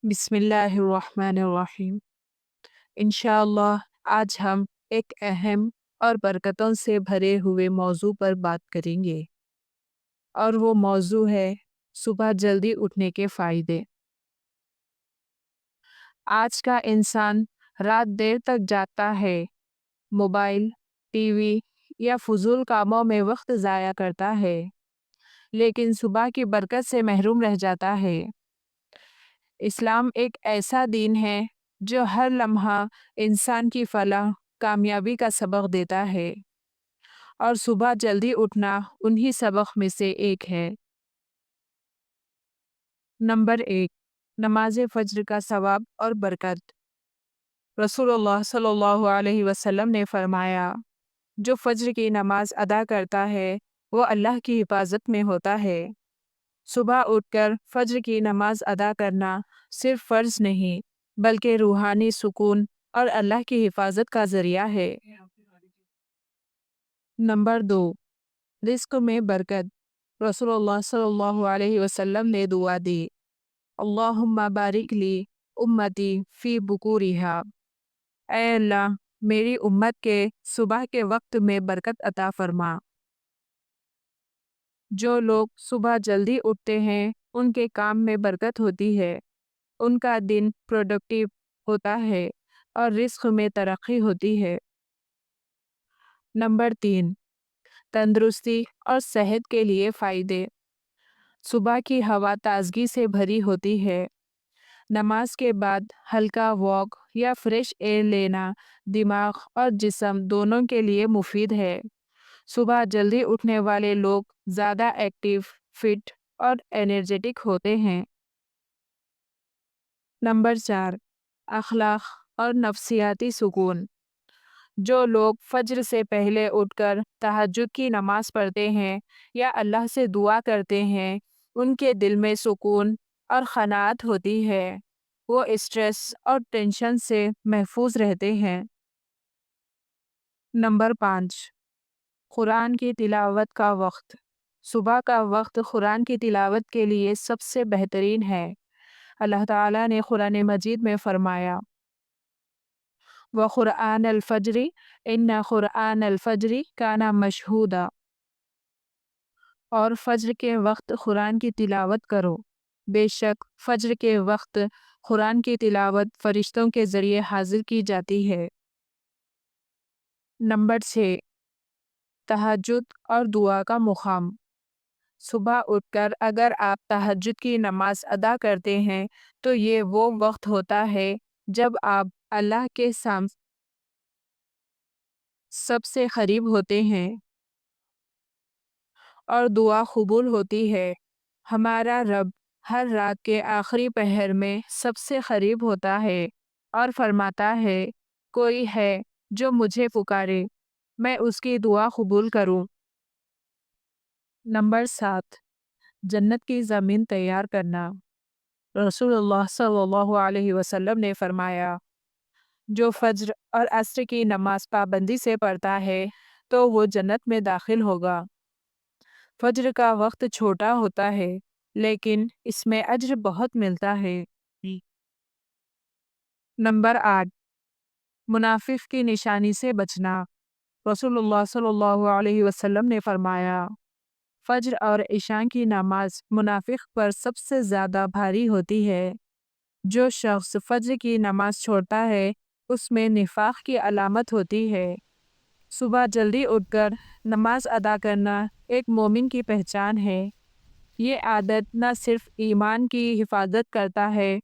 بسم اللہ الرحمن الرحیم۔ انشاءاللہ آج ہم ایک اہم اور برکتوں سے بھرے ہوئے موضوع پر بات کریں گے، اور وہ موضوع ہے صبح جلدی اٹھنے کے فائدے۔ آج کا انسان رات دیر تک جاگتا ہے، موبائل، ٹی وی یا فضول کاموں میں وقت ضائع کرتا ہے، لیکن صبح کی برکت سے محروم رہ جاتا ہے۔ اسلام ایک ایسا دین ہے جو ہر لمحہ انسان کی فلاح کامیابی کا سبق دیتا ہے، اور صبح جلدی اٹھنا انہی سبق میں سے ایک ہے۔ نمبر 1، نماز فجر کا ثواب اور برکت۔ رسول اللہ صلی اللہ علیہ وسلم نے فرمایا، جو فجر کی نماز ادا کرتا ہے وہ اللہ کی حفاظت میں ہوتا ہے۔ صبح اٹھ کر فجر کی نماز ادا کرنا صرف فرض نہیں بلکہ روحانی سکون اور اللہ کی حفاظت کا ذریعہ ہے۔ نمبر 2، رزق میں برکت۔ رسول اللہ صلی اللہ علیہ وسلم نے دعا دی، اللہم بارک لی امتی فی بکورہا، اے اللہ میری امت کے صبح کے وقت میں برکت عطا فرما۔ جو لوگ صبح جلدی اٹھتے ہیں ان کے کام میں برکت ہوتی ہے، ان کا دن پروڈکٹیو ہوتا ہے اور رزق میں ترقی ہوتی ہے۔ نمبر 3، تندرستی اور صحت کے لیے فائدے۔ صبح کی ہوا تازگی سے بھری ہوتی ہے۔ نماز کے بعد ہلکا واک یا فریش ایئر لینا دماغ اور جسم دونوں کے لیے مفید ہے۔ صبح جلدی اٹھنے والے لوگ زیادہ ایکٹیو، فٹ اور انرجیٹک ہوتے ہیں۔ نمبر 4، اخلاق اور نفسیاتی سکون۔ جو لوگ فجر سے پہلے اٹھ کر تہجد کی نماز پڑھتے ہیں یا اللہ سے دعا کرتے ہیں، ان کے دل میں سکون اور قناعت ہوتی ہے۔ وہ اسٹریس اور ٹینشن سے محفوظ رہتے ہیں۔ نمبر 5، قرآن کی تلاوت کا وقت۔ صبح کا وقت قرآن کی تلاوت کے لیے سب سے بہترین ہے۔ اللہ تعالیٰ نے قرآن مجید میں فرمایا، وَقُرْآنَ الْفَجْرِ إِنَّ قُرْآنَ الْفَجْرِ كَانَ مَشْهُودًا، اور فجر کے وقت قرآن کی تلاوت کرو، بے شک فجر کے وقت قرآن کی تلاوت فرشتوں کے ذریعے حاضر کی جاتی ہے۔ نمبر 6، تہجد اور دعا کا مقام۔ صبح اٹھ کر اگر آپ تہجد کی نماز ادا کرتے ہیں تو یہ وہ وقت ہوتا ہے جب آپ اللہ کے سامنے سب سے قریب ہوتے ہیں اور دعا قبول ہوتی ہے۔ ہمارا رب ہر رات کے آخری پہر میں سب سے قریب ہوتا ہے اور فرماتا ہے، کوئی ہے جو مجھے پکارے، میں اس کی دعا قبول کروں۔ نمبر 7، جنت کی زمین تیار کرنا۔ رسول اللہ صلی اللہ علیہ وسلم نے فرمایا، جو فجر اور عصر کی نماز پابندی سے پڑھتا ہے تو وہ جنت میں داخل ہوگا۔ فجر کا وقت چھوٹا ہوتا ہے لیکن اس میں اجر بہت ملتا ہے۔ نمبر 8، منافق کی نشانی سے بچنا۔ رسول اللہ صلی اللہ علیہ وسلم نے فرمایا، فجر اور عشاء کی نماز منافق پر سب سے زیادہ بھاری ہوتی ہے۔ جو شخص فجر کی نماز چھوڑتا ہے اس میں نفاق کی علامت ہوتی ہے۔ صبح جلدی اٹھ کر نماز ادا کرنا ایک مومن کی پہچان ہے۔ یہ عادت نہ صرف ایمان کی حفاظت کرتا ہے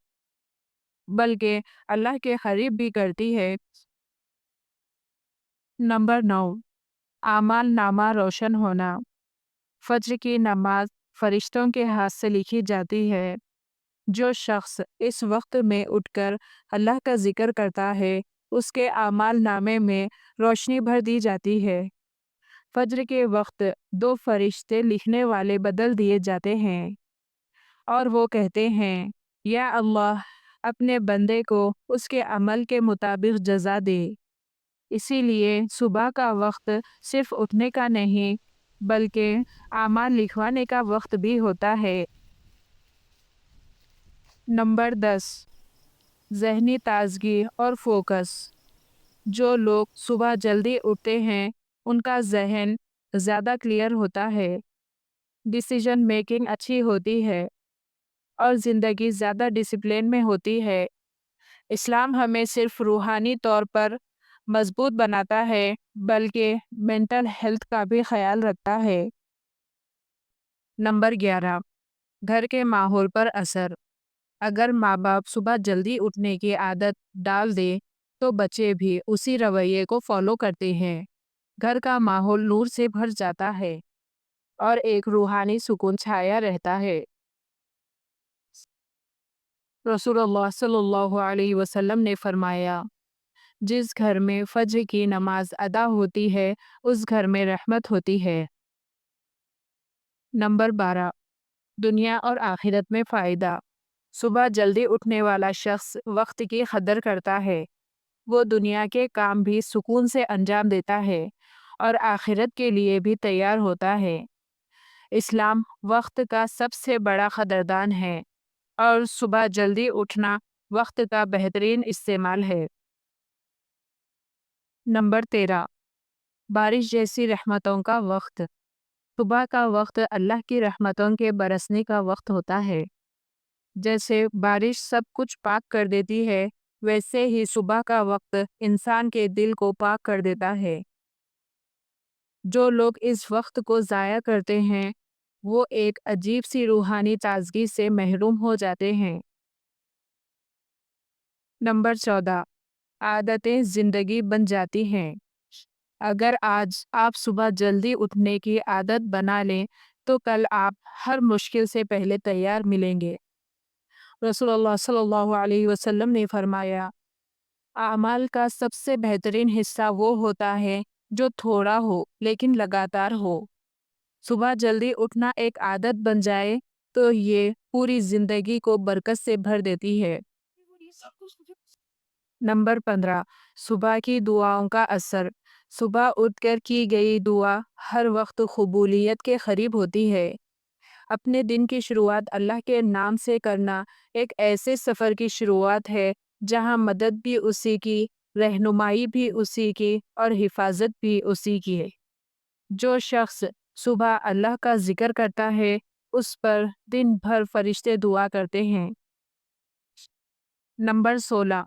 بلکہ اللہ کے قریب بھی کرتی ہے۔ نمبر 9، اعمال نامہ روشن ہونا۔ فجر کی نماز فرشتوں کے ہاتھ سے لکھی جاتی ہے۔ جو شخص اس وقت میں اٹھ کر اللہ کا ذکر کرتا ہے اس کے اعمال نامے میں روشنی بھر دی جاتی ہے۔ فجر کے وقت 2 فرشتے لکھنے والے بدل دیے جاتے ہیں اور وہ کہتے ہیں، یا اللہ اپنے بندے کو اس کے عمل کے مطابق جزا دے۔ اسی لیے صبح کا وقت صرف اٹھنے کا نہیں بلکہ اعمال لکھوانے کا وقت بھی ہوتا ہے۔ نمبر 10، ذہنی تازگی اور فوکس۔ جو لوگ صبح جلدی اٹھتے ہیں ان کا ذہن زیادہ کلیئر ہوتا ہے، ڈیسیجن میکنگ اچھی ہوتی ہے اور زندگی زیادہ ڈسپلن میں ہوتی ہے۔ اسلام ہمیں صرف روحانی طور پر مضبوط بناتا ہے بلکہ مینٹل ہیلتھ کا بھی خیال رکھتا ہے۔ نمبر 11، گھر کے ماحول پر اثر۔ اگر ماں باپ صبح جلدی اٹھنے کی عادت ڈال دے تو بچے بھی اسی رویے کو فالو کرتے ہیں۔ گھر کا ماحول نور سے بھر جاتا ہے اور ایک روحانی سکون چھایا رہتا ہے۔ رسول اللہ صلی اللہ علیہ وسلم نے فرمایا، جس گھر میں فجر کی نماز ادا ہوتی ہے اس گھر میں رحمت ہوتی ہے۔ نمبر 12، دنیا اور آخرت میں فائدہ۔ صبح جلدی اٹھنے والا شخص وقت کی قدر کرتا ہے، وہ دنیا کے کام بھی سکون سے انجام دیتا ہے اور آخرت کے لیے بھی تیار ہوتا ہے۔ اسلام وقت کا سب سے بڑا قدردان ہے اور صبح جلدی اٹھنا وقت کا بہترین استعمال ہے۔ نمبر 13، بارش جیسی رحمتوں کا وقت۔ صبح کا وقت اللہ کی رحمتوں کے برسنے کا وقت ہوتا ہے۔ جیسے بارش سب کچھ پاک کر دیتی ہے، ویسے ہی صبح کا وقت انسان کے دل کو پاک کر دیتا ہے۔ جو لوگ اس وقت کو ضائع کرتے ہیں وہ ایک عجیب سی روحانی تازگی سے محروم ہو جاتے ہیں۔ نمبر 14، عادتیں زندگی بن جاتی ہیں۔ اگر آج آپ صبح جلدی اٹھنے کی عادت بنا لیں تو کل آپ ہر مشکل سے پہلے تیار ملیں گے۔ رسول اللہ صلی اللہ علیہ وسلم نے فرمایا، اعمال کا سب سے بہترین حصہ وہ ہوتا ہے جو تھوڑا ہو لیکن لگاتار ہو۔ صبح جلدی اٹھنا ایک عادت بن جائے تو یہ پوری زندگی کو برکت سے بھر دیتی ہے۔ نمبر 15، صبح کی دعاؤں کا اثر۔ صبح اٹھ کر کی گئی دعا ہر وقت قبولیت کے قریب ہوتی ہے۔ اپنے دن کی شروعات اللہ کے نام سے کرنا ایک ایسے سفر کی شروعات ہے جہاں مدد بھی اسی کی، رہنمائی بھی اسی کی اور حفاظت بھی اسی کی ہے۔ جو شخص صبح اللہ کا ذکر کرتا ہے اس پر دن بھر فرشتے دعا کرتے ہیں۔ نمبر 16،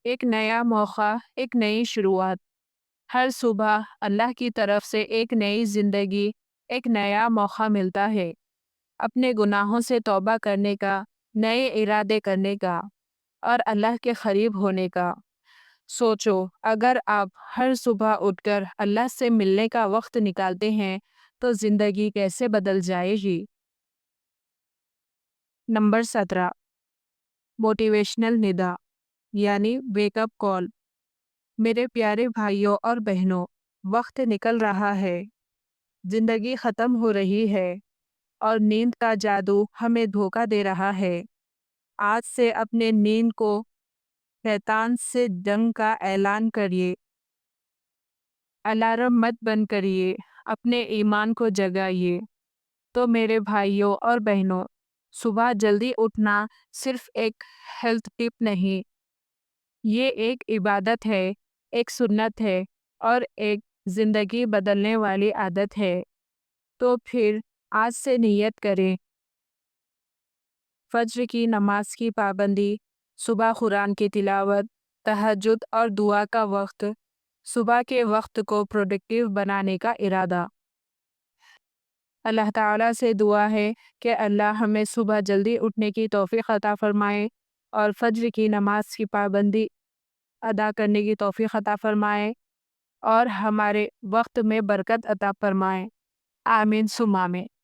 ایک نیا موقع، ایک نئی شروعات۔ ہر صبح اللہ کی طرف سے ایک نئی زندگی، ایک نیا موقع ملتا ہے، اپنے گناہوں سے توبہ کرنے کا، نئے ارادے کرنے کا اور اللہ کے قریب ہونے کا۔ سوچو، اگر آپ ہر صبح اٹھ کر اللہ سے ملنے کا وقت نکالتے ہیں تو زندگی کیسے بدل جائے گی۔ نمبر 17، موٹیویشنل ندا یعنی ویک اپ کال۔ میرے پیارے بھائیوں اور بہنوں، وقت نکل رہا ہے، زندگی ختم ہو رہی ہے اور نیند کا جادو ہمیں دھوکہ دے رہا ہے۔ آج سے اپنے نیند کو شیطان سے جنگ کا اعلان کریے۔ الارم مت بند کریے، اپنے ایمان کو جگائیے۔ تو میرے بھائیوں اور بہنوں، صبح جلدی اٹھنا صرف ایک ہیلتھ ٹپ نہیں، یہ ایک عبادت ہے، ایک سنت ہے اور ایک زندگی بدلنے والی عادت ہے۔ تو پھر آج سے نیت کریں، فجر کی نماز کی پابندی، صبح قرآن کی تلاوت، تہجد اور دعا کا وقت، صبح کے وقت کو پروڈکٹیو بنانے کا ارادہ۔ اللہ تعالیٰ سے دعا ہے کہ اللہ ہمیں صبح جلدی اٹھنے کی توفیق عطا فرمائے اور فجر کی نماز کی پابندی ادا کرنے کی توفیق عطا فرمائے اور ہمارے وقت میں برکت عطا فرمائے۔ آمین ثم آمین۔